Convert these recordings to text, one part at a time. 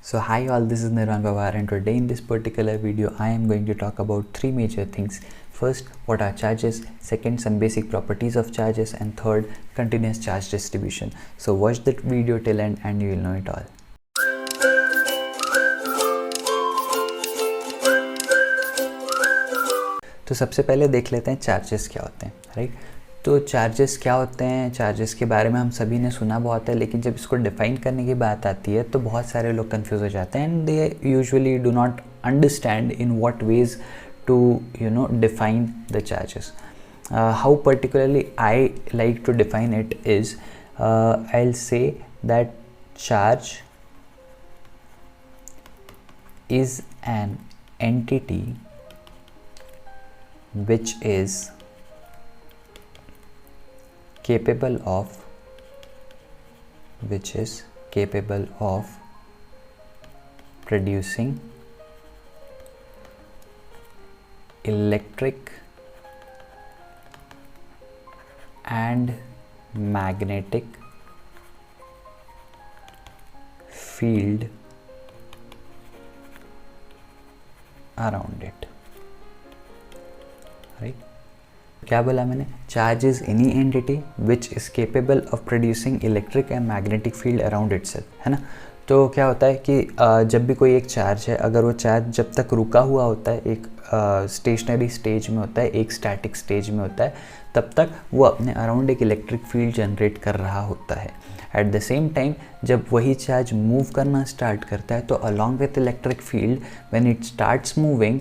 So hi all, this is Nirvan Pawar, and today in this particular video I am going to talk about three major things. First, what are charges, second, some basic properties of charges, and third, continuous charge distribution. So watch that video till end and you will know it all. तो सबसे पहले देख लेते हैं charges क्या होते हैं, right. तो चार्जेस क्या होते हैं, चार्जेस के बारे में हम सभी ने सुना बहुत है, लेकिन जब इसको डिफ़ाइन करने की बात आती है तो बहुत सारे लोग कंफ्यूज हो जाते हैं and they usually do not understand in what ways to define the charges. How particularly I like to define it is, I'll say that charge is an entity which is capable of producing electric and magnetic field around it, right? क्या बोला मैंने? Charge is any entity which is capable of producing electric and magnetic field around itself, है ना. तो क्या होता है कि जब भी कोई एक चार्ज है, अगर वो चार्ज जब तक रुका हुआ होता है, एक स्टेशनरी स्टेज में होता है, एक स्टैटिक स्टेज में होता है, तब तक वो अपने अराउंड एक इलेक्ट्रिक फील्ड जनरेट कर रहा होता है. एट द सेम टाइम जब वही चार्ज मूव करना स्टार्ट करता है तो along with electric field when it starts moving,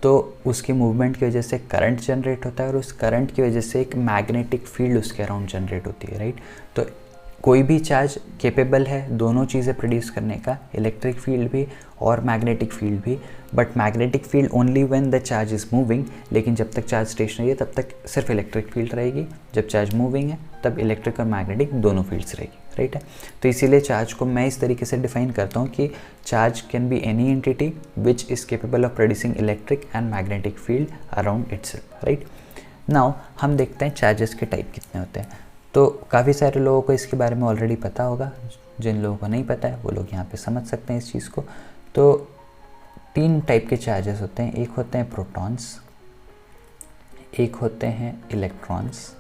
तो उसके मूवमेंट की वजह से करंट जनरेट होता है और उस करंट की वजह से एक मैग्नेटिक फील्ड उसके अराउंड जनरेट होती है, राइट. तो कोई भी चार्ज केपेबल है दोनों चीज़ें प्रोड्यूस करने का, इलेक्ट्रिक फील्ड भी और मैग्नेटिक फील्ड भी. But magnetic field only when the charge is moving, लेकिन जब तक चार्ज स्टेशनरी है तब तक सिर्फ इलेक्ट्रिक फील्ड रहेगी. जब चार्ज मूविंग है तब इलेक्ट्रिक और मैग्नेटिक दोनों फील्ड्स रहेगी, राइट है. तो इसीलिए चार्ज को मैं इस तरीके से डिफाइन करता हूँ कि charge can be any entity which is capable of producing electric and magnetic field around itself, right. Now हम देखते हैं चार्जेस के टाइप कितने होते हैं. तो काफ़ी सारे लोगों को इसके बारे में ऑलरेडी पता होगा, जिन लोगों को नहीं पता है वो लोग यहाँ पे समझ सकते हैं इस चीज़ को. तो तीन टाइप के चार्जेस होते हैं. एक होते हैं प्रोटॉन्स, एक होते हैं इलेक्ट्रॉन्स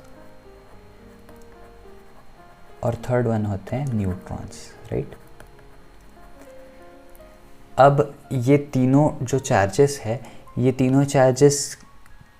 और थर्ड वन होते हैं न्यूट्रॉन्स, राइट. अब ये तीनों जो चार्जेस है, ये तीनों चार्जेस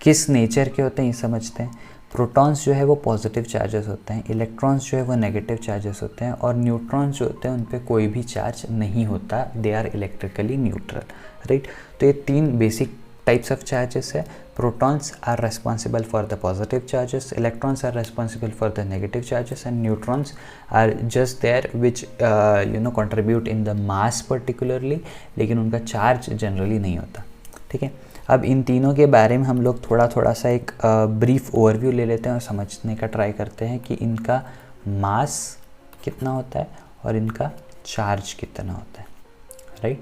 किस नेचर के होते हैं ये समझते हैं. प्रोटॉन्स जो है वो पॉजिटिव चार्जेस होते हैं, इलेक्ट्रॉन्स जो है वो नेगेटिव चार्जेस होते हैं और न्यूट्रॉन्स जो होते हैं उन पे कोई भी चार्ज नहीं होता, they are electrically neutral, right. तो ये तीन बेसिक टाइप्स ऑफ चार्जेस है. Protons are responsible for the positive charges, electrons are responsible for the negative charges and neutrons are just there which contribute in the mass particularly, लेकिन उनका charge generally नहीं होता, ठीक है. अब इन तीनों के बारे में हम लोग थोड़ा सा एक ब्रीफ ओवरव्यू ले लेते हैं और समझने का ट्राई करते हैं कि इनका मास कितना होता है और इनका चार्ज कितना होता है, राइट.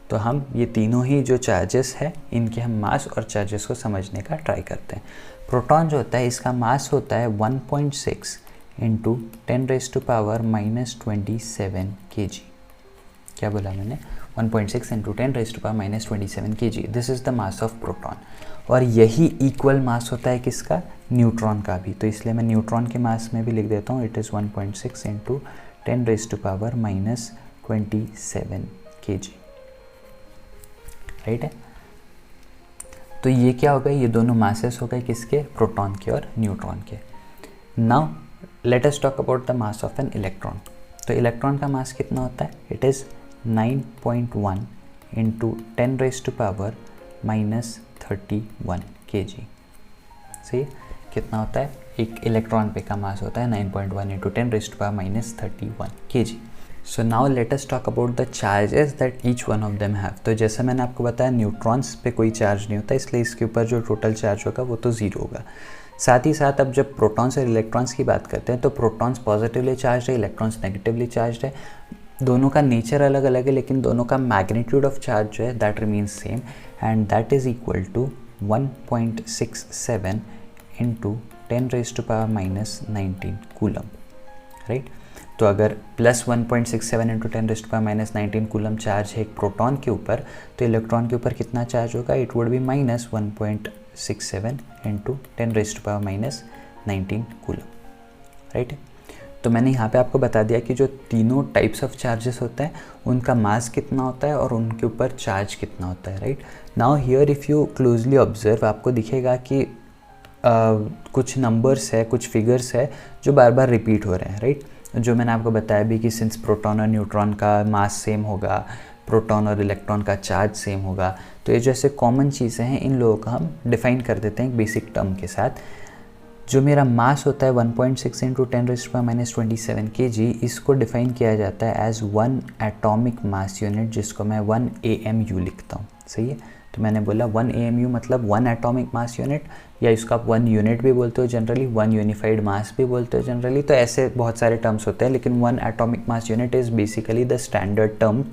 तो हम ये तीनों ही जो चार्जेस है इनके हम मास और चार्जेस को समझने का ट्राई करते हैं. प्रोटॉन जो होता है इसका मास होता है 1.6 इंटू 10⁻⁻27 kg. क्या बोला मैंने? 1.6 into 10⁻⁻27 kg. This is the mass of proton. और यही इक्वल मास होता है किसका? न्यूट्रॉन का भी. तो इसलिए मैं न्यूट्रॉन के मास में भी लिख देता हूँ, it is 1.6 into 10⁻⁻27 kg, right है. तो ये क्या हो गए? ये दोनों मासेस हो गए किसके? प्रोटॉन के और न्यूट्रॉन के. Now let us talk about the mass of an electron. तो इलेक्ट्रॉन का मास कितना होता है? It is 9.1 into 10⁻⁻31 kg. सही है? कितना होता है? एक इलेक्ट्रॉन पे का मास होता है 9.1 into 10⁻⁻31 kg. So now let us talk about the charges that each one of them have. तो जैसा मैंने आपको बताया न्यूट्रॉन्स पे कोई चार्ज नहीं होता, इसलिए इसके ऊपर जो टोटल चार्ज होगा वो तो ज़ीरो होगा. साथ ही साथ अब जब प्रोटॉन्स और इलेक्ट्रॉन्स की बात करते हैं तो प्रोटॉन्स पॉजिटिवली चार्ज है, इलेक्ट्रॉन्स नेगेटिवली चार्ज है. दोनों का नेचर अलग अलग है, लेकिन दोनों का मैग्नीट्यूड ऑफ चार्ज जो है that remains same and that is equal to 1.67 into 10⁻⁻19 coulomb, right. तो अगर प्लस 1.67 इंटू 10⁻⁻19 कूलम चार्ज है एक प्रोटॉन के ऊपर, तो इलेक्ट्रॉन के ऊपर कितना चार्ज होगा? It would be minus 1.67 into 10⁻⁻19 coulomb, right. तो मैंने यहाँ पे आपको बता दिया कि जो तीनों टाइप्स ऑफ चार्जेस होते हैं उनका मास कितना होता है और उनके ऊपर चार्ज कितना होता है, right. Now here if you closely observe, आपको दिखेगा कि कुछ नंबर्स है, कुछ फिगर्स है जो बार बार रिपीट हो रहे हैं, राइट। जो मैंने आपको बताया भी कि सिंस प्रोटॉन और न्यूट्रॉन का मास सेम होगा, प्रोटॉन और इलेक्ट्रॉन का चार्ज सेम होगा, तो ये जो ऐसे कॉमन चीज़ें हैं इन लोगों को हम डिफ़ाइन कर देते हैं एक बेसिक टर्म के साथ। जो मेरा मास होता है 1.6 इंटू 10⁻⁻27 kg, इसको डिफ़ाइन किया जाता है एज 1 एटॉमिक मास यूनिट, जिसको मैं 1 AMU लिखता हूँ, सही है। तो मैंने बोला 1 AMU मतलब 1 एटॉमिक मास यूनिट, या इसको आप 1 यूनिट भी बोलते हो जनरली, 1 यूनिफाइड मास भी बोलते हो जनरली, तो ऐसे बहुत सारे टर्म्स होते हैं, लेकिन 1 atomic mass unit is basically the standard term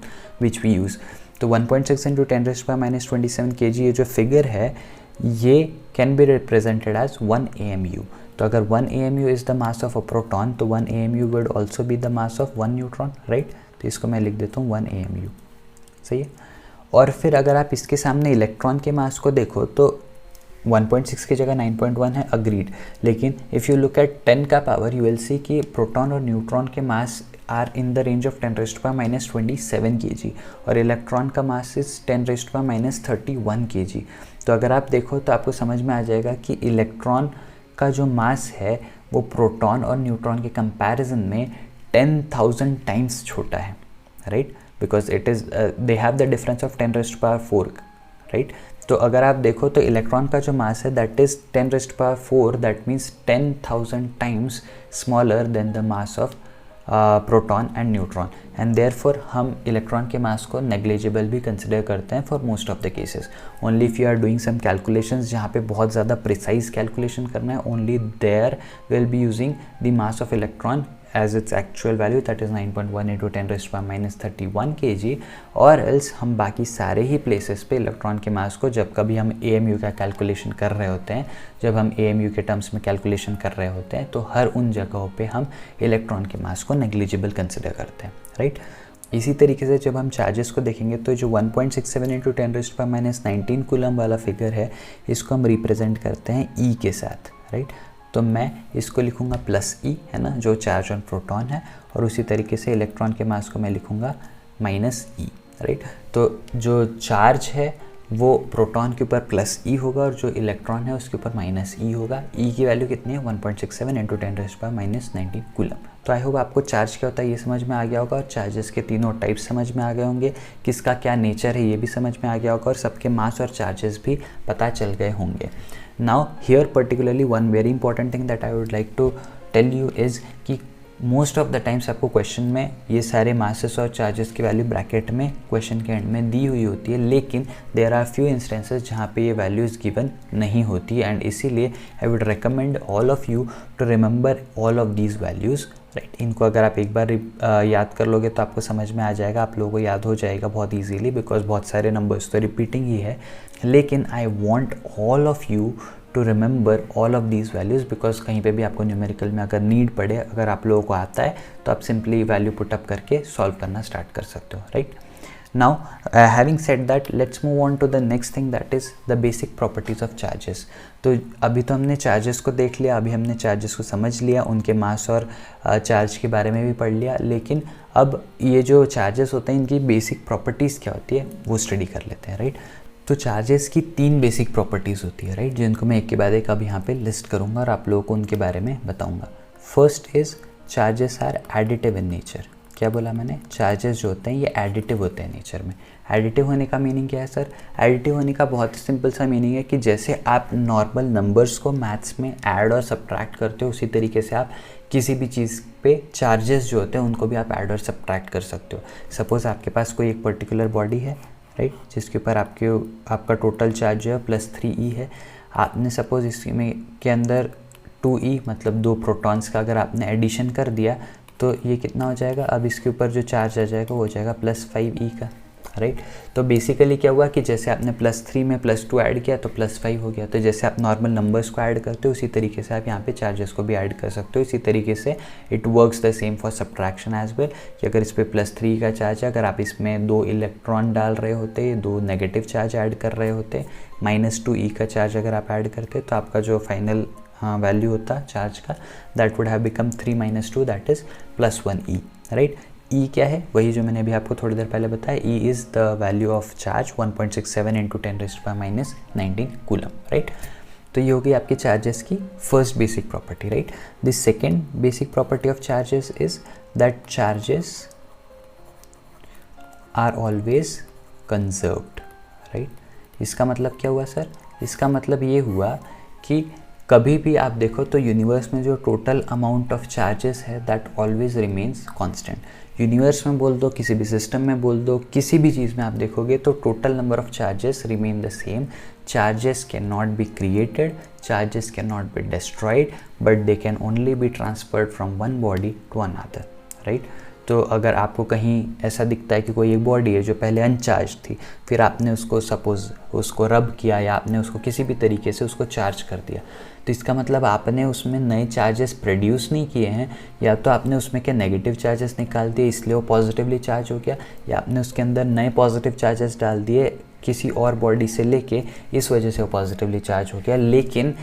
which we use. तो 1.6 इंटू 10⁻⁻27 kg ये जो फिगर है ये can be represented as 1 AMU। तो अगर 1 AMU is the mass of a proton, तो 1 AMU would also be the mass of 1 neutron, right. तो इसको मैं लिख देता हूँ 1 AMU, सही है। और फिर अगर आप इसके सामने इलेक्ट्रॉन के मास को देखो तो 1.6 की जगह 9.1 है, अग्रीड, लेकिन इफ़ यू लुक एट 10 का पावर यू विल सी कि प्रोटॉन और न्यूट्रॉन के mass are in the range of 10⁻⁻27 kg और इलेक्ट्रॉन का मास इज 10⁻⁻31 kg। तो अगर आप देखो तो आपको समझ में आ जाएगा कि इलेक्ट्रॉन का जो मास है वो प्रोटॉन और न्यूट्रॉन के कंपैरिजन में 10,000 टाइम्स छोटा है, right, because it is they have the difference of 10⁻⁴, right. तो अगर आप देखो तो इलेक्ट्रॉन का जो मास है that is 10⁻⁴, that means 10,000 times smaller than the mass of proton and neutron, and therefore हम इलेक्ट्रॉन के मास को नेग्लिजिबल भी कंसिडर करते हैं for most of the cases. Only if you are doing some calculations जहाँ पे बहुत ज़्यादा प्रिसाइज कैलकुलेशन करना है, only there will be using the mass of electron as its actual value, that is 9.1 into 10⁻⁻31 kg, और else हम बाकी सारे ही प्लेसेस पे इलेक्ट्रॉन के मास को जब कभी हम AMU का कैलकुलेशन कर रहे होते हैं, जब हम AMU के टर्म्स में कैलकुलेशन कर रहे होते हैं, तो हर उन जगहों पे हम इलेक्ट्रॉन के मास को नेग्लिजिबल कंसिडर करते हैं, राइट। इसी तरीके से जब हम चार्जेस को देखेंगे तो जो 1.67 इंटू 10⁻⁻19 कूलम वाला फिगर है इसको हम रिप्रेजेंट करते हैं E के साथ, राइट। तो मैं इसको लिखूंगा प्लस E, है ना, जो चार्ज ऑन प्रोटॉन है, और उसी तरीके से इलेक्ट्रॉन के मास को मैं लिखूंगा माइनस E, राइट। तो जो चार्ज है वो प्रोटॉन के ऊपर प्लस E होगा और जो इलेक्ट्रॉन है उसके ऊपर माइनस E होगा। E की वैल्यू कितनी है? 1.67 इंटू 10⁻⁻19 कूलम। तो आई होप आपको चार्ज क्या होता है ये समझ में आ गया होगा, और चार्जेस के तीनों टाइप्स समझ में आ गए होंगे, किसका क्या नेचर है ये भी समझ में आ गया होगा, और सबके मास और चार्जेस भी पता चल गए होंगे। Now here particularly one very important thing that I would like to tell you is कि मोस्ट ऑफ द टाइम्स आपको क्वेश्चन में ये सारे मासेस और चार्जेस की वैल्यू ब्रैकेट में क्वेश्चन के एंड में दी हुई होती है, लेकिन देयर आर फ्यू इंस्टेंसेस जहाँ पे ये वैल्यूज़ गिवन नहीं होती, एंड इसीलिए I would recommend all of you to remember all of these values, right. इनको अगर आप एक बार याद कर लोगे तो आपको समझ में आ जाएगा, आप लोगों को याद हो जाएगा बहुत ईजीली, बिकॉज बहुत सारे नंबर्स तो रिपीटिंग ही है, लेकिन I want all of you to remember all of these values, because कहीं पे भी आपको न्यूमेरिकल में अगर नीड पड़े, अगर आप लोगों को आता है तो आप सिंपली वैल्यू पुटअप करके सॉल्व करना स्टार्ट कर सकते हो, right. Now having said that, let's move on to the next thing, that is the basic properties of charges. तो अभी तो हमने चार्जेस को देख लिया, अभी हमने चार्जेस को समझ लिया, उनके मास और चार्ज के बारे में भी पढ़ लिया, लेकिन अब ये जो चार्जेस होते हैं इनकी बेसिक प्रॉपर्टीज़ क्या होती है वो स्टडी कर लेते हैं, राइट। तो चार्जेस की 3 बेसिक प्रॉपर्टीज़ होती है, राइट, जिनको मैं एक के बाद एक अब यहाँ पे लिस्ट करूँगा और आप लोगों को उनके बारे में बताऊँगा। First is charges are additive in nature. क्या बोला मैंने? चार्जेस जो होते हैं ये एडिटिव होते हैं नेचर में। एडिटिव होने का मीनिंग क्या है सर? एडिटिव होने का बहुत सिंपल सा मीनिंग है कि जैसे आप नॉर्मल नंबर्स को मैथ्स में ऐड और सब्ट्रैक्ट करते हो, उसी तरीके से आप किसी भी चीज़ पे चार्जेस जो होते हैं उनको भी आप ऐड और सब्ट्रैक्ट कर सकते हो। सपोज़ आपके पास कोई एक पर्टिकुलर बॉडी है, राइट, जिसके ऊपर आपका टोटल चार्ज जो है +3e है। आपने सपोज़ इसमें के अंदर 2e मतलब 2 प्रोटॉन्स का अगर आपने एडिशन कर दिया तो ये कितना हो जाएगा? अब इसके ऊपर जो चार्ज आ जाएगा वो हो जाएगा +5e का, राइट। तो बेसिकली क्या हुआ कि जैसे आपने +3 में +2 ऐड किया तो +5 हो गया। तो जैसे आप नॉर्मल नंबर्स को ऐड करते हो उसी तरीके से आप यहाँ पे चार्जेस को भी ऐड कर सकते हो। इसी तरीके से it works the same for subtraction as well, कि अगर इस पर +3 का चार्ज है, अगर आप इसमें 2 इलेक्ट्रॉन डाल रहे होते, 2 नेगेटिव चार्ज ऐड कर रहे होते, -2e का चार्ज अगर आप ऐड करते तो आपका जो फाइनल वैल्यू होता चार्ज का, that would have become 3 - 2 that is +1e, right. E क्या है, वही जो मैंने अभी आपको थोड़ी देर पहले बताया, E is the value of charge 1.67 × 10⁻⁻19 coulomb, right. तो ये होगी आपकी चार्जेस की first basic property, right. The second basic property of charges is that charges are always conserved, right. इसका मतलब क्या हुआ सर, इसका मतलब ये हुआ कि कभी भी आप देखो तो यूनिवर्स में जो टोटल अमाउंट ऑफ चार्जेस है that always remains constant. Universe में बोल दो, किसी भी सिस्टम में बोल दो, किसी भी चीज़ में आप देखोगे तो total number of charges remain the same. Charges can not be created, charges can not be destroyed, but they can only be transferred from one body to another, right. तो अगर आपको कहीं ऐसा दिखता है कि कोई एक बॉडी है जो पहले अनचार्ज थी, फिर आपने उसको सपोज उसको रब किया या आपने उसको किसी भी तरीके से उसको चार्ज कर दिया, तो इसका मतलब आपने उसमें नए चार्जेस प्रोड्यूस नहीं किए हैं, या तो आपने उसमें क्या नेगेटिव चार्जेस निकाल दिए इसलिए वो पॉजिटिवली चार्ज हो गया, या आपने उसके अंदर नए पॉजिटिव चार्जेस डाल दिए किसी और बॉडी से लेके, इस वजह से वो पॉजिटिवली चार्ज हो गया। लेकिन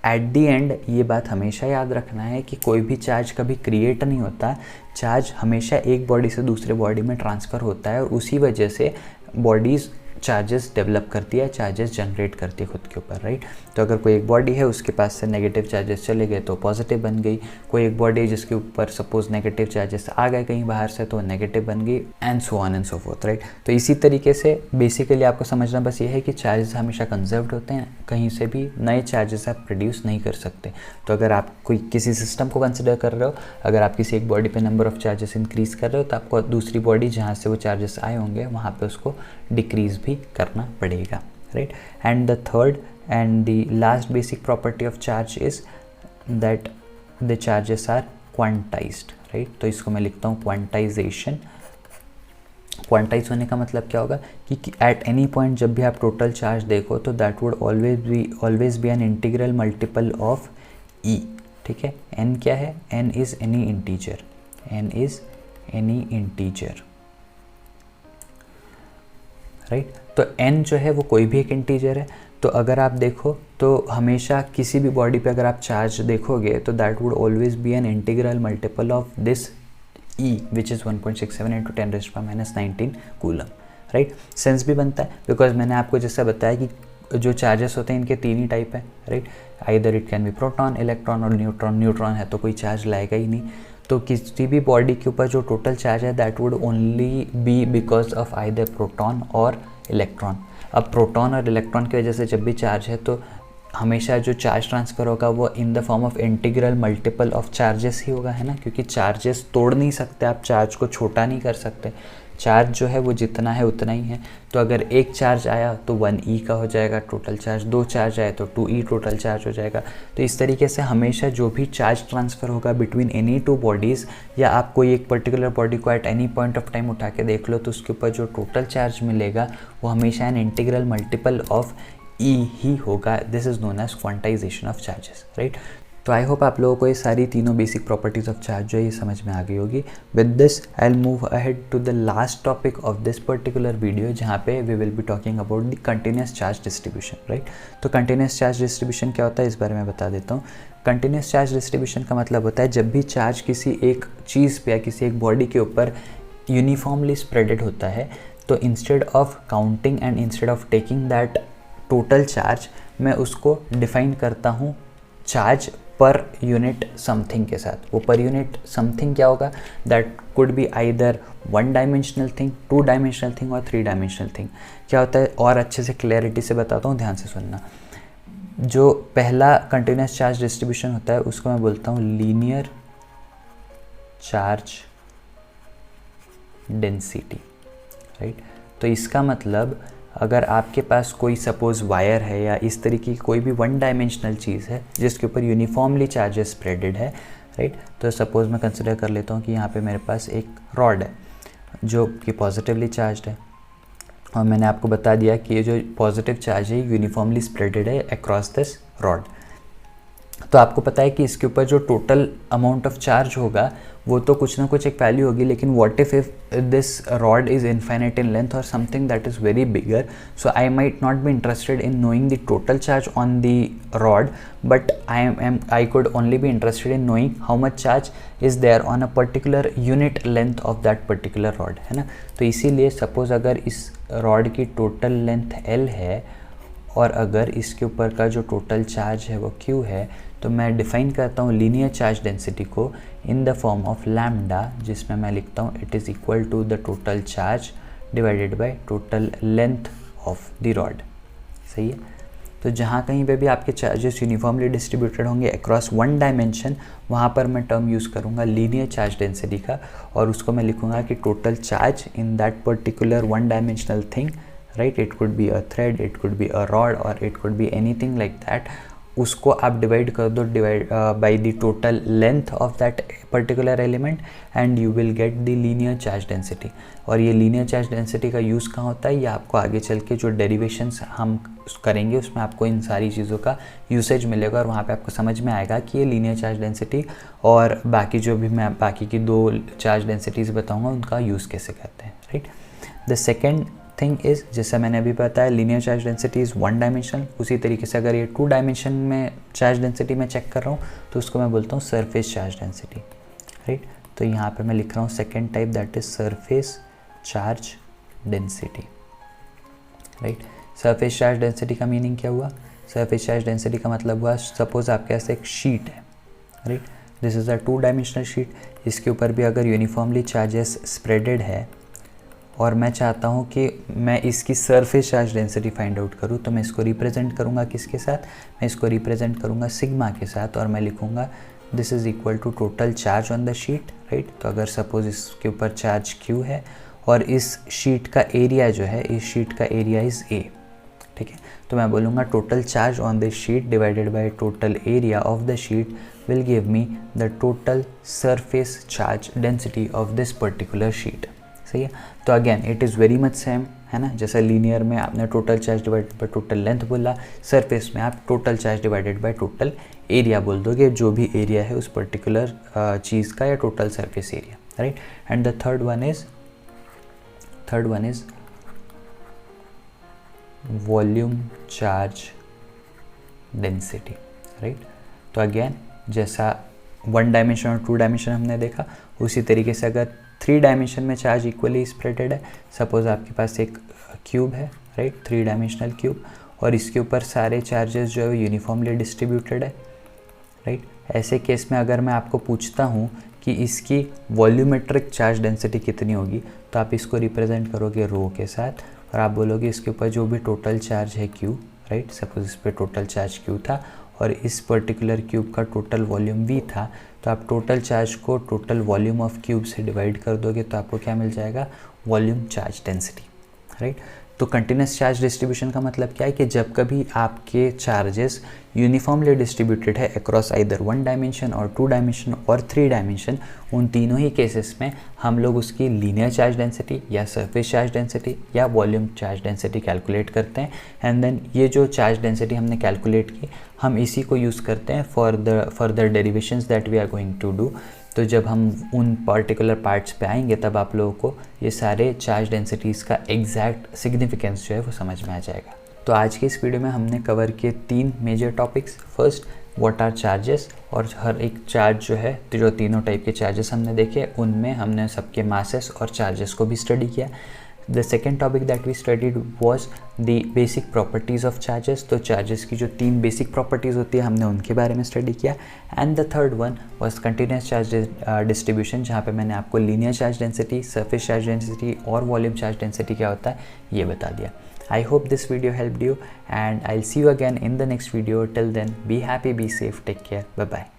एट दी एंड ये बात हमेशा याद रखना है कि कोई भी चार्ज कभी क्रिएट नहीं होता, चार्ज हमेशा एक बॉडी से दूसरे बॉडी में ट्रांसफ़र होता है, और उसी वजह से बॉडीज़ चार्जेस डेवलप करती है, चार्जेस जनरेट करती है खुद के ऊपर, राइट। तो अगर कोई एक बॉडी है उसके पास से नेगेटिव चार्जेस चले गए तो पॉजिटिव बन गई, कोई एक बॉडी जिसके ऊपर सपोज नेगेटिव चार्जेस आ गए कहीं बाहर से तो नेगेटिव बन गई, and so on and so fourth, right. तो इसी तरीके से बेसिकली आपको समझना बस ये है कि चार्जेस हमेशा कंजर्व्ड होते हैं, कहीं से भी नए चार्जेस आप प्रोड्यूस नहीं कर सकते। तो अगर आप कोई किसी सिस्टम को कंसिडर कर रहे हो, अगर आप किसी एक बॉडी पे नंबर ऑफ चार्जेस इंक्रीज़ कर रहे हो तो आपको दूसरी बॉडी जहाँ से वो चार्जेस आए होंगे वहाँ पे उसको डिक्रीज़ भी करना पड़ेगा, right. And the third and the last basic property of charge is that the charges are quantized, right. तो इसको मैं लिखता हूँ क्वांटाइजेशन। क्वांटाइज होने का मतलब क्या होगा कि एट एनी पॉइंट जब भी आप टोटल चार्ज देखो तो that would always be an integral multiple of E, ठीक है। एन क्या है, N is any integer, N is any integer, right. तो n जो है वो कोई भी एक इंटीजर है। तो अगर आप देखो तो हमेशा किसी भी बॉडी पे अगर आप चार्ज देखोगे तो that would always be an integral multiple of this E which is 1.67 × 10⁻⁻19 coulomb, right. Sense भी बनता है बिकॉज मैंने आपको जैसा बताया कि जो चार्जेस होते हैं इनके 3 ही टाइप है, right. Either it can be proton, electron और न्यूट्रॉन। न्यूट्रॉन है तो कोई चार्ज लाएगा ही नहीं। तो किसी भी बॉडी के ऊपर जो टोटल चार्ज है that would only be because of either proton और इलेक्ट्रॉन। अब प्रोटॉन और इलेक्ट्रॉन की वजह से जब भी चार्ज है तो हमेशा जो चार्ज ट्रांसफ़र होगा वो in the form of integral multiple of charges ही होगा, है ना, क्योंकि चार्जेस तोड़ नहीं सकते, आप चार्ज को छोटा नहीं कर सकते। चार्ज जो है वो जितना है उतना ही है। तो अगर एक चार्ज आया तो 1e का हो जाएगा टोटल चार्ज, 2 चार्ज आए तो 2e टोटल चार्ज हो जाएगा। तो इस तरीके से हमेशा जो भी चार्ज ट्रांसफ़र होगा बिटवीन एनी 2 बॉडीज़, या आप कोई एक पर्टिकुलर बॉडी को at any point of time उठा के देख लो तो उसके ऊपर जो टोटल चार्ज मिलेगा वो हमेशा an integral multiple of e ही होगा। This is known as quantization of charges, right. तो आई होप आप लोगों को ये सारी तीनों बेसिक प्रॉपर्टीज़ ऑफ चार्ज जो है ये समझ में आ गई होगी। With this I will move ahead to the last topic of this particular video, जहाँ पे we will be talking about the continuous charge distribution, right. तो कंटिन्यूस चार्ज डिस्ट्रीब्यूशन क्या होता है इस बारे में बता देता हूँ। कंटिन्यूस चार्ज डिस्ट्रीब्यूशन का मतलब होता है जब भी चार्ज किसी एक चीज़ पे या किसी एक बॉडी के ऊपर यूनिफॉर्मली स्प्रेडेड होता है, तो instead of counting and instead of taking that total charge, मैं उसको डिफाइन करता हूँ चार्ज पर यूनिट समथिंग के साथ। वो पर यूनिट समथिंग क्या होगा, that could be either 1 dimensional thing, 2 dimensional thing और 3 डायमेंशनल थिंग। क्या होता है और अच्छे से क्लैरिटी से बताता हूँ, ध्यान से सुनना। जो पहला कंटिन्यूस चार्ज डिस्ट्रीब्यूशन होता है उसको मैं बोलता हूँ लीनियर चार्ज डेंसिटी, राइट। तो इसका मतलब अगर आपके पास कोई सपोज वायर है या इस तरीके की कोई भी 1 डायमेंशनल चीज़ है जिसके ऊपर यूनिफॉर्मली चार्जेस स्प्रेडेड है, राइट। तो सपोज मैं कंसिडर कर लेता हूँ कि यहाँ पे मेरे पास एक रॉड है जो कि पॉजिटिवली चार्ज्ड है, और मैंने आपको बता दिया कि ये जो पॉजिटिव चार्ज है यूनिफॉर्मली स्प्रेडेड है अक्रॉस दिस रॉड। तो आपको पता है कि इसके ऊपर जो टोटल अमाउंट ऑफ चार्ज होगा वो तो कुछ ना कुछ एक वैल्यू होगी, लेकिन what if this rod is infinite in length और something that is very bigger, so I might not be interested in knowing the total charge on the rod, but I could only be interested in knowing how much charge is there on a particular unit length of that particular rod, है ना। तो इसीलिए suppose अगर इस rod की total length L है और अगर इसके ऊपर का जो टोटल चार्ज है वो Q है, तो मैं डिफ़ाइन करता हूँ लीनियर चार्ज डेंसिटी को in the form of lambda, जिसमें मैं लिखता हूँ it is equal to the total charge divided by total length of the rod. सही है। तो जहाँ कहीं पे भी आपके चार्जेस यूनिफॉर्मली डिस्ट्रीब्यूटेड होंगे अक्रॉस वन डायमेंशन, वहाँ पर मैं टर्म यूज़ करूँगा लीनियर चार्ज डेंसिटी का, और उसको मैं लिखूँगा कि total charge in that particular one dimensional thing, right, it could be a thread, it could be a rod और it could be anything like that, उसको आप डिवाइड कर दो by the total length of that particular element and you will get the linear charge density. और ये linear charge density का use कहाँ होता है, ये आपको आगे चल के जो डेरिवेशंस हम करेंगे उसमें आपको इन सारी चीज़ों का यूसेज मिलेगा, और वहाँ पे आपको समझ में आएगा कि ये लीनियर चार्ज डेंसिटी और बाकी जो भी मैं बाकी की दो चार्ज डेंसिटीज़ बताऊँगा उनका यूज़ कैसे करते हैं, right. The second thing is, जैसे मैंने अभी बताया linear charge density is one dimensional, उसी तरीके से अगर ये टू डायमेंशन में चार्ज डेंसिटी मैं चेक कर रहा हूँ तो उसको मैं बोलता हूँ सरफेस चार्ज डेंसिटी, राइट। तो यहाँ पे मैं लिख रहा हूँ second type that is surface charge density, right. Surface charge density का मीनिंग क्या हुआ, सरफेस चार्ज डेंसिटी का मतलब हुआ सपोज आपके पास एक शीट है, right, this is a two dimensional sheet, इसके ऊपर भी अगर यूनिफॉर्मली चार्जेस स्प्रेडेड है और मैं चाहता हूँ कि मैं इसकी surface charge density find out करूँ, तो मैं इसको रिप्रेजेंट करूँगा किसके साथ, मैं इसको रिप्रेजेंट करूँगा सिग्मा के साथ, और मैं लिखूँगा this is equal to total charge on the sheet, right. तो अगर सपोज इसके ऊपर चार्ज Q है और इस शीट का एरिया जो है, इस शीट का एरिया इज़ A, ठीक है, तो मैं बोलूँगा total charge on this sheet divided by total area of the sheet will give me the total surface charge density of this particular sheet. सही है। तो again it is very much same, है ना, जैसा लीनियर में आपने total charge divided by total length बोला, surface में आप total charge divided by total area बोल दोगे, जो भी एरिया है उस पर्टिकुलर चीज़ का या total surface area, right. And the third one is volume charge density, right. तो अगेन जैसा वन डायमेंशन और टू डायमेंशन हमने देखा, उसी तरीके से अगर थ्री डायमेंशन में चार्ज इक्वली स्प्रेडेड है, सपोज आपके पास एक क्यूब है, राइट, थ्री डायमेंशनल क्यूब, और इसके ऊपर सारे चार्जेस जो है यूनिफॉर्मली डिस्ट्रीब्यूटेड है, राइट। ऐसे केस में अगर मैं आपको पूछता हूँ कि इसकी वॉल्यूमेट्रिक चार्ज डेंसिटी कितनी होगी, तो आप इसको रिप्रेजेंट करोगे रो के साथ और आप बोलोगे इसके ऊपर जो भी टोटल चार्ज है Q, राइट, सपोज इस पर टोटल चार्ज Q था और इस पर्टिकुलर क्यूब का टोटल वॉल्यूम V था, तो आप टोटल चार्ज को टोटल वॉल्यूम ऑफ क्यूब से डिवाइड कर दोगे तो आपको क्या मिल जाएगा, वॉल्यूम चार्ज डेंसिटी, राइट। तो कंटिन्यूस चार्ज डिस्ट्रीब्यूशन का मतलब क्या है कि जब कभी आपके चार्जेस यूनिफॉर्मली डिस्ट्रीब्यूटेड है अक्रॉस आइदर वन डायमेंशन और टू डायमेंशन और थ्री डायमेंशन, उन तीनों ही केसेस में हम लोग उसकी लीनियर चार्ज डेंसिटी या सरफेस चार्ज डेंसिटी या वॉल्यूम चार्ज डेंसिटी कैलकुलेट करते हैं, एंड देन ये जो चार्ज डेंसिटी हमने कैलकुलेट की हम इसी को यूज़ करते हैं for the further derivations that we are going to do. तो जब हम उन पर्टिकुलर पार्ट्स पे आएंगे तब आप लोगों को ये सारे चार्ज डेंसिटीज़ का एग्जैक्ट सिग्निफिकेंस जो है वो समझ में आ जाएगा। तो आज की इस वीडियो में हमने कवर किए 3 major topics. First, what are charges, और हर एक चार्ज जो है, तो जो तीनों टाइप के चार्जेस हमने देखे उनमें हमने सबके मासेस और चार्जेस को भी स्टडी किया। The second topic that we studied was the basic properties of charges, तो चार्जेस की जो 3 बेसिक प्रॉपर्टीज़ होती है हमने उनके बारे में स्टडी किया। And the third one was continuous charge distribution, जहाँ पे मैंने आपको linear charge density, surface charge density और वॉल्यूम चार्ज डेंसिटी क्या होता है ये बता दिया। I hope this video helped you, and I'll see you again in the next video. Till then, be happy, be safe, take care, bye bye.